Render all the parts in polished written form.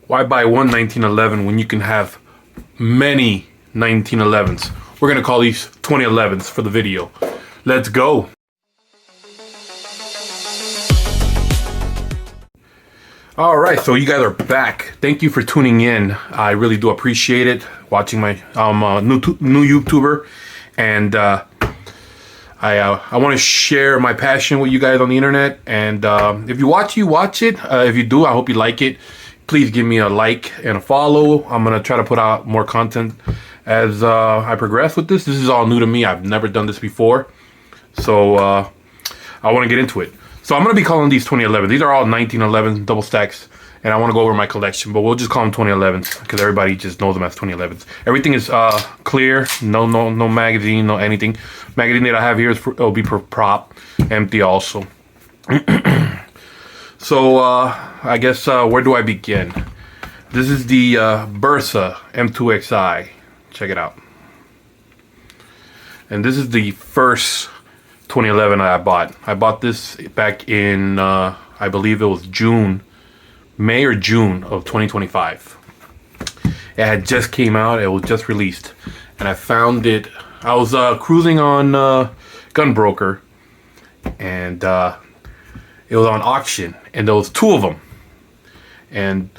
Why buy one 1911 when you can have many 1911s? We're gonna call these 2011s for the video. Let's go. All right, so you guys are back. Thank you for tuning in. I really do appreciate it. Watching my new YouTuber, and I want to share my passion with you guys on the internet. And if you watch it. If you do, I hope you like it. Please give me a like and a follow. I'm gonna try to put out more content as I progress with this. This is all new to me. I've never done this before, so I want to get into it. So I'm gonna be calling these 2011. These are all 1911 double stacks, and I want to go over my collection, but we'll just call them 2011s because everybody just knows them as 2011s. Everything is clear, no magazine, no anything. Magazine that I have here it'll be per prop, empty also. So I guess where do I begin? This is the Bersa M2XI. Check it out. And this is the first 2011 I bought. I bought this back in I believe it was May or June of 2025. It had just came out. It was just released, and I found it. I was cruising on Gunbroker, and it was on auction, and there was two of them, and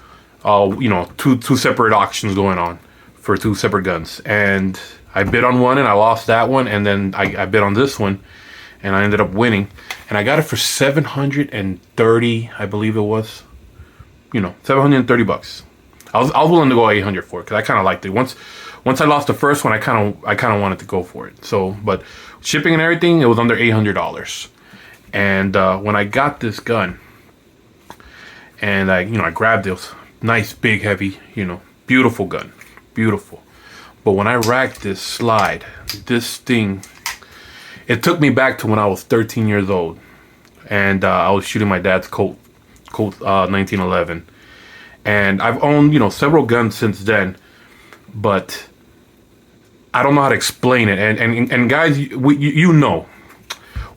you know, two separate auctions going on for two separate guns. And I bid on one, and I lost that one, and then I bid on this one, and I ended up winning, and I got it for $730, I believe it was. You know, $730. I was willing to go 800 for it because I kind of liked it. Once I lost the first one, I kind of wanted to go for it. So, but shipping and everything, it was under $800. And when I got this gun, and I grabbed it, it was nice, big, heavy, beautiful gun, beautiful. But when I racked this slide, this thing, it took me back to when I was 13 years old, and I was shooting my dad's Colt 1911, and I've owned several guns since then, but I don't know how to explain it. And guys, you know,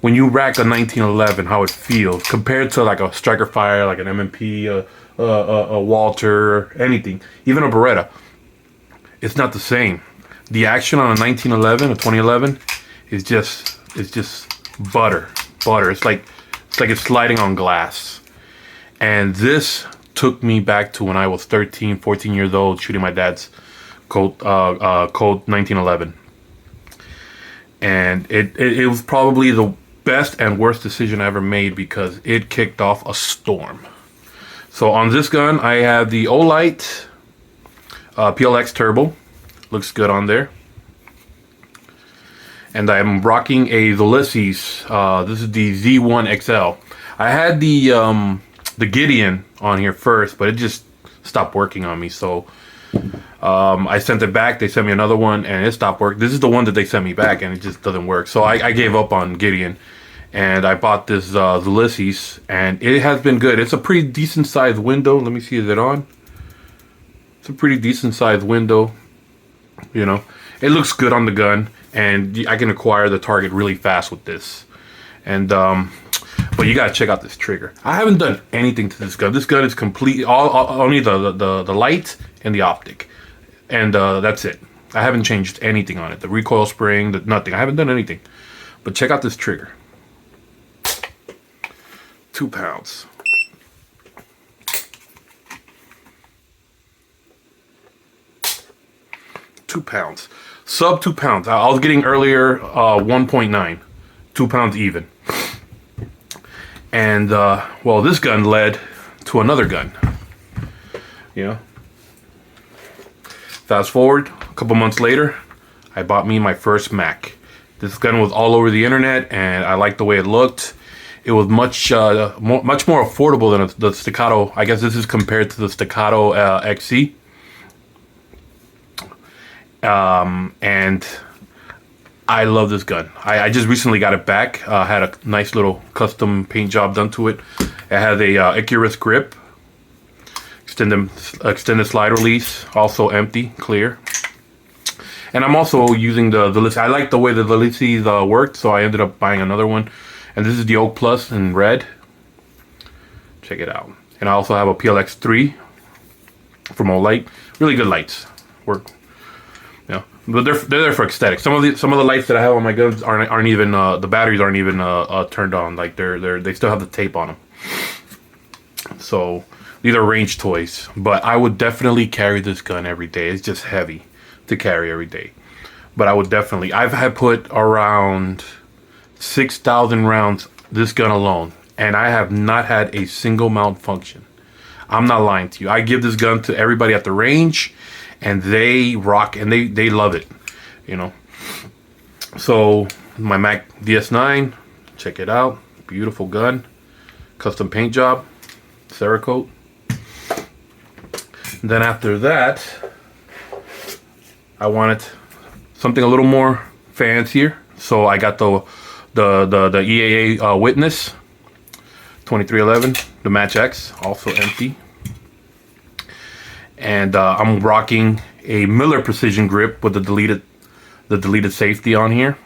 when you rack a 1911, how it feels compared to like a Striker Fire, like an M&P, a Walter, anything, even a Beretta. It's not the same. The action on a 1911, a 2011, is just butter. It's like it's sliding on glass. And this took me back to when I was 13, 14 years old, shooting my dad's Colt 1911. And it was probably the best and worst decision I ever made because it kicked off a storm. So on this gun, I have the Olight PLX Turbo. Looks good on there. And I'm rocking a Ulysses. This is the Z1 XL. I had the Gideon on here first, but it just stopped working on me. So I sent it back. They sent me another one, and it stopped working. This is the one that they sent me back, and it just doesn't work. So I gave up on Gideon, and I bought this Ulysses, and it has been good. It's a pretty decent sized window. Let me see, is it on? It's a pretty decent sized window. It looks good on the gun, and I can acquire the target really fast with this. And but you gotta check out this trigger. I haven't done anything to this gun. This gun is complete, only the light and the optic, and that's it. I haven't changed anything on it. The recoil spring, nothing. I haven't done anything. But check out this trigger. 2 pounds. £2. Sub 2 pounds. I was getting earlier 1.9. 2 pounds even. And well, this gun led to another gun. Fast forward a couple months later, I bought me my first Mac. This gun was all over the internet, and I liked the way it looked. It was much more affordable than the Staccato. I guess this is compared to the Staccato XC. And I love this gun. I just recently got it back. Had a nice little custom paint job done to it. It has a Icarus grip, extended slide release, also empty, clear. And I'm also using the Ulysses. I like the way the Ulysses worked, so I ended up buying another one. And this is the Oak Plus in red. Check it out. And I also have a PLX3 from Olight. Really good lights. Work, you know, but they're there for aesthetics. Some of the lights that I have on my guns aren't even the batteries aren't even turned on. Like they still have the tape on them. So these are range toys. But I would definitely carry this gun every day. It's just heavy to carry every day. But I would definitely. I've had put around 6,000 rounds this gun alone, and I have not had a single malfunction. I'm not lying to you. I give this gun to everybody at the range, and they rock and they love it, you know. So my Mac DS9, check it out. Beautiful gun, custom paint job, Cerakote. Then after that, I wanted something a little more fancier, so I got the EAA Witness 2311, the Match X, also empty. And I'm rocking a Miller Precision grip with the deleted safety on here.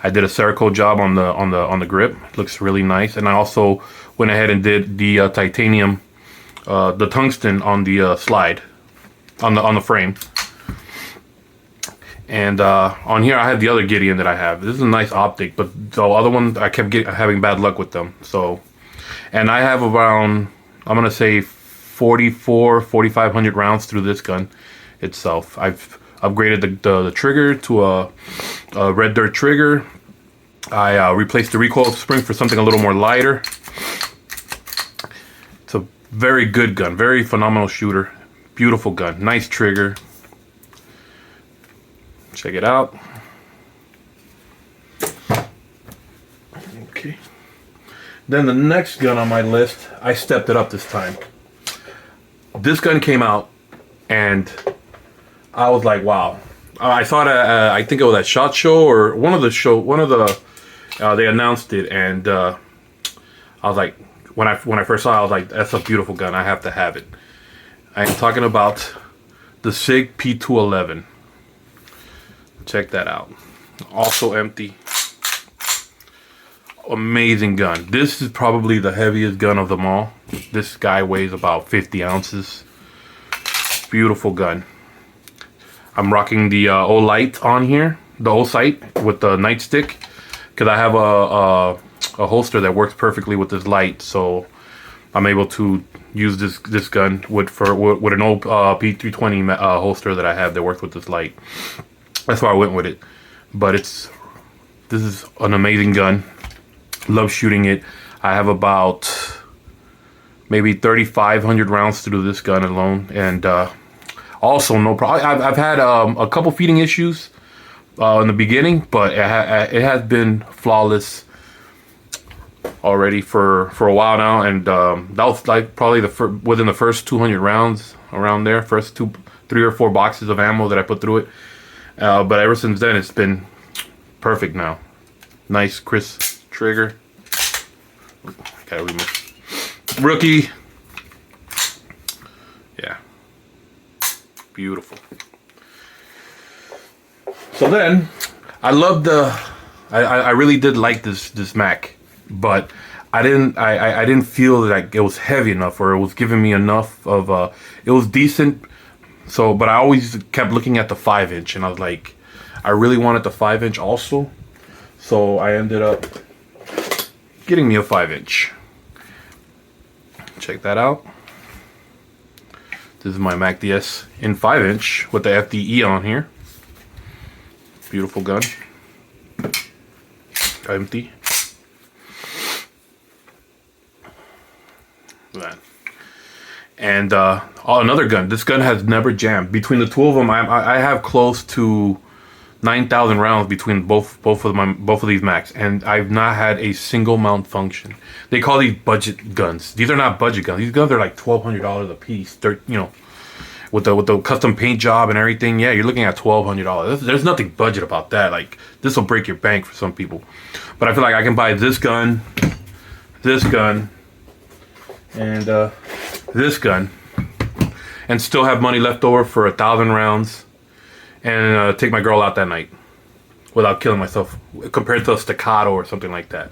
I did a Cerakote job on the grip. It looks really nice. And I also went ahead and did the titanium, the tungsten on the slide, on the frame. And on here I have the other Gideon that I have. This is a nice optic, but the other one I kept having bad luck with them. So, and I have around, I'm gonna say 4,500 rounds through this gun itself. I've upgraded the trigger to a red dirt trigger. I replaced the recoil spring for something a little more lighter. It's a very good gun, very phenomenal shooter, beautiful gun, nice trigger. Check it out. Okay. Then the next gun on my list, I stepped it up this time. This gun came out, and I was like, "Wow!" I thought, I think it was at SHOT Show or one of the they announced it, and I was like, when I first saw it, I was like, "That's a beautiful gun. I have to have it." I am talking about the Sig P211. Check that out. Also empty. Amazing gun. This is probably the heaviest gun of them all. This guy weighs about 50 ounces. Beautiful gun. I'm rocking the Olight on here, the Olight with the nightstick, because I have a holster that works perfectly with this light, so I'm able to use this gun with an old P320 holster that I have that works with this light. That's why I went with it. But this is an amazing gun. Love shooting it. I have about maybe 3,500 rounds through this gun alone, and also no problem. I've had a couple feeding issues in the beginning, but it has been flawless already for a while now, and that was like probably within the first 200 rounds, around there, first 3 or 4 boxes of ammo that I put through it. But ever since then, it's been perfect now. Nice, crisp trigger. Gotta remove. Rookie. Yeah. Beautiful. So then, I loved I really did like this Mac, but I didn't feel like it was heavy enough, or it was giving me enough of it was decent. So, but I always kept looking at the 5-inch, and I was like, I really wanted the 5-inch also. So I ended up getting me a 5-inch. Check that out. This is my Mac DS in 5-inch with the FDE on here. Beautiful gun. Empty. Look at that. And another gun. This gun has never jammed. Between the two of them, I have close to 9,000 rounds between both of these Macs, and I've not had a single malfunction. They call these budget guns. These are not budget guns. These guns are like $1,200 a piece. They're, you know, with the custom paint job and everything. Yeah, you're looking at $1,200. There's nothing budget about that. Like, this will break your bank for some people. But I feel like I can buy this gun, and this gun, and still have money left over for 1,000 rounds, and take my girl out that night without killing myself, compared to a Staccato or something like that.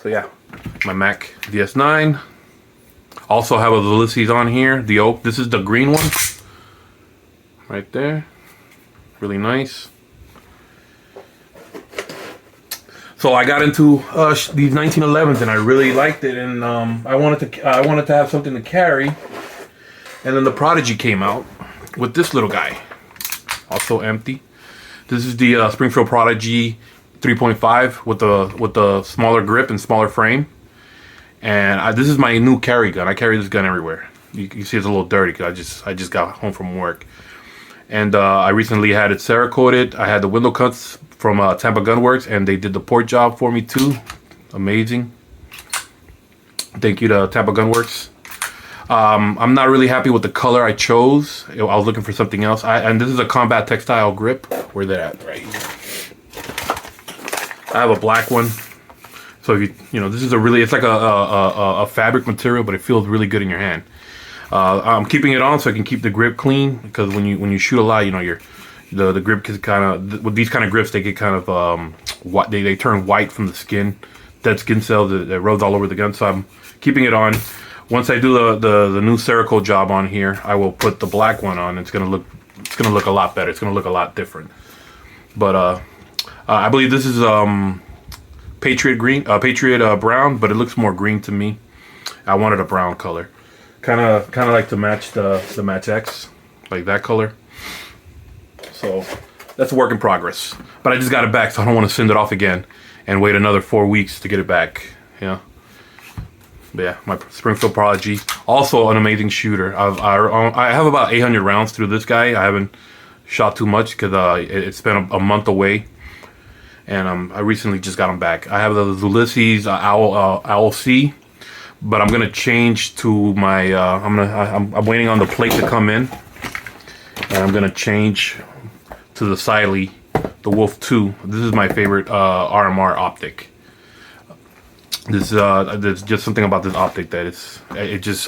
So yeah, my Mac DS9, Also have a Ulysses on here, the oak. This is the green one, right there. Really nice. So I got into these 1911s and I really liked it, and I wanted to have something to carry. And then the Prodigy came out with this little guy, also empty. This is the Springfield Prodigy 3.5 with the smaller grip and smaller frame. And this is my new carry gun. I carry this gun everywhere. You see it's a little dirty because I just got home from work. And I recently had it Cerakoted. I had the window cuts from Tampa Gun Works, and they did the port job for me too. Amazing. Thank you to Tampa Gun Works. I'm not really happy with the color I chose. I was looking for something else. And this is a combat textile grip. Where they're at, right here. I have a black one. So if you know, this is it's like a fabric material, but it feels really good in your hand. I'm keeping it on so I can keep the grip clean, because when you shoot a lot, you know, the grip gets kind of, with these kind of grips, they get kind of they turn white from the skin, dead skin cells that rubs all over the gun. So I'm keeping it on. Once I do the new Cerakote job on here, I will put the black one on. It's gonna look a lot better. It's gonna look a lot different. But I believe this is Patriot green, Patriot brown, but it looks more green to me. I wanted a brown color, kind of like to match the Match X, like that color. So that's a work in progress. But I just got it back, so I don't want to send it off again and wait another 4 weeks to get it back. Yeah. But yeah, my Springfield Prodigy, also an amazing shooter. I have about 800 rounds through this guy. I haven't shot too much because it's been a month away, and I recently just got him back. I have the Ulysses Owl C, but I'm gonna change to my. I'm waiting on the plate to come in, and I'm gonna change to the Siley, the Wolf 2. This is my favorite RMR optic. There's just something about this optic that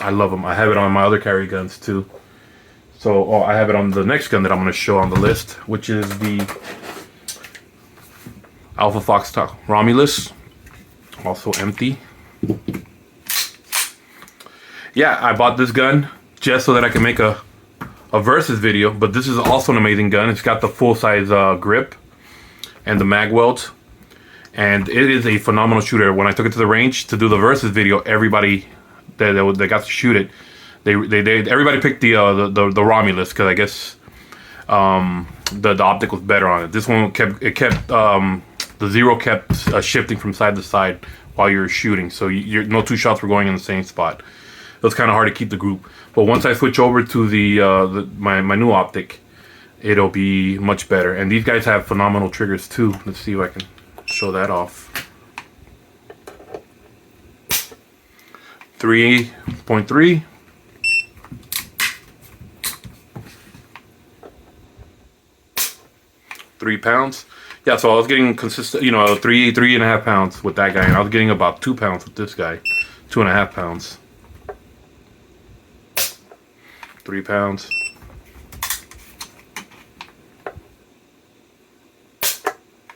I love them. I have it on my other carry guns too. So I have it on the next gun that I'm going to show on the list, which is the Alpha Fox Romulus, also empty. Yeah, I bought this gun just so that I can make a versus video, but this is also an amazing gun. It's got the full size grip and the mag welds. And it is a phenomenal shooter. When I took it to the range to do the versus video, everybody that got to shoot it, everybody picked the Romulus, because I guess the optic was better on it. This one kept the zero kept shifting from side to side while you were shooting, so no two shots were going in the same spot. It was kind of hard to keep the group. But once I switch over to my new optic, it'll be much better. And these guys have phenomenal triggers too. Let's see if I can show that off. 3.3. £3. Yeah, so I was getting consistent, you know, 3.5 pounds with that guy, and I was getting about 2 pounds with this guy. 2.5 pounds. 3 pounds.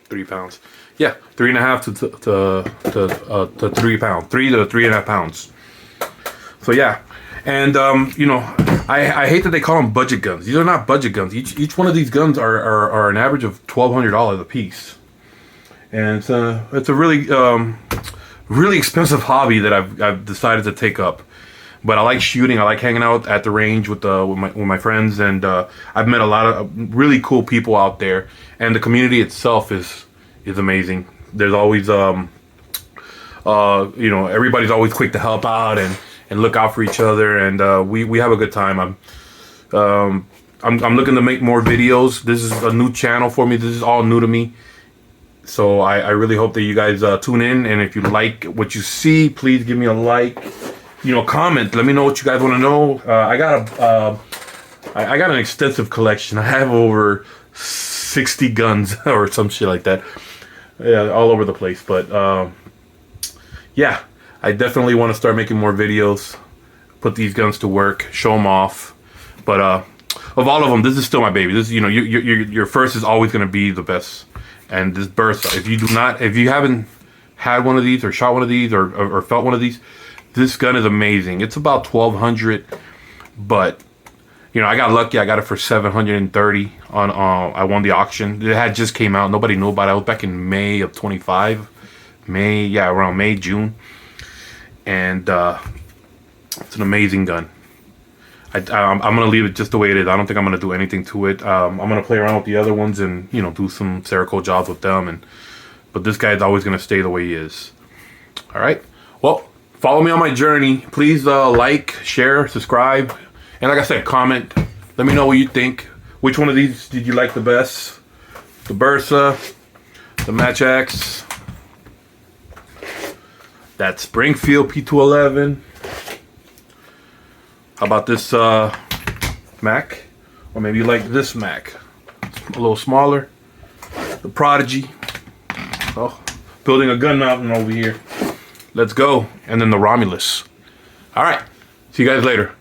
3 pounds. Yeah, 3.5 to 3 pounds. 3 to 3.5 pounds. So yeah, and you know, I hate that they call them budget guns. These are not budget guns. Each one of these guns are an average of $1,200 a piece, and it's a really expensive hobby that I've decided to take up. But I like shooting. I like hanging out at the range with my friends, and I've met a lot of really cool people out there. And the community itself is amazing. There's always you know, everybody's always quick to help out and look out for each other, and we have a good time. I'm looking to make more videos. This is a new channel for me. This is all new to me. So I really hope that you guys tune in, and if you like what you see, please give me a like. You know, comment. Let me know what you guys want to know. I got an extensive collection. I have over 60 guns or some shit like that. Yeah, all over the place. But yeah, I definitely want to start making more videos, put these guns to work, show them off. But of all of them, this is still my baby. This, you know, your first is always going to be the best. And this Burst, if you haven't had one of these or shot one of these or felt one of these, This gun is amazing. It's about $1,200, but you know, I got lucky. I got it for $730 on. I won the auction. It had just came out. Nobody knew about it. I was back in May of 25. Around May, June, and it's an amazing gun. I'm gonna leave it just the way it is. I don't think I'm gonna do anything to it. I'm gonna play around with the other ones and, you know, do some Cerakote jobs with them. But this guy is always gonna stay the way he is. All right. Well, follow me on my journey. Please like, share, subscribe, and like I said, comment. Let me know what you think. Which one of these did you like the best? The Bursa, the Match X, that Springfield P211. How about this Mac? Or maybe you like this Mac. A little smaller. The Prodigy. Oh, building a gun mountain over here. Let's go. And then the Romulus. All right. See you guys later.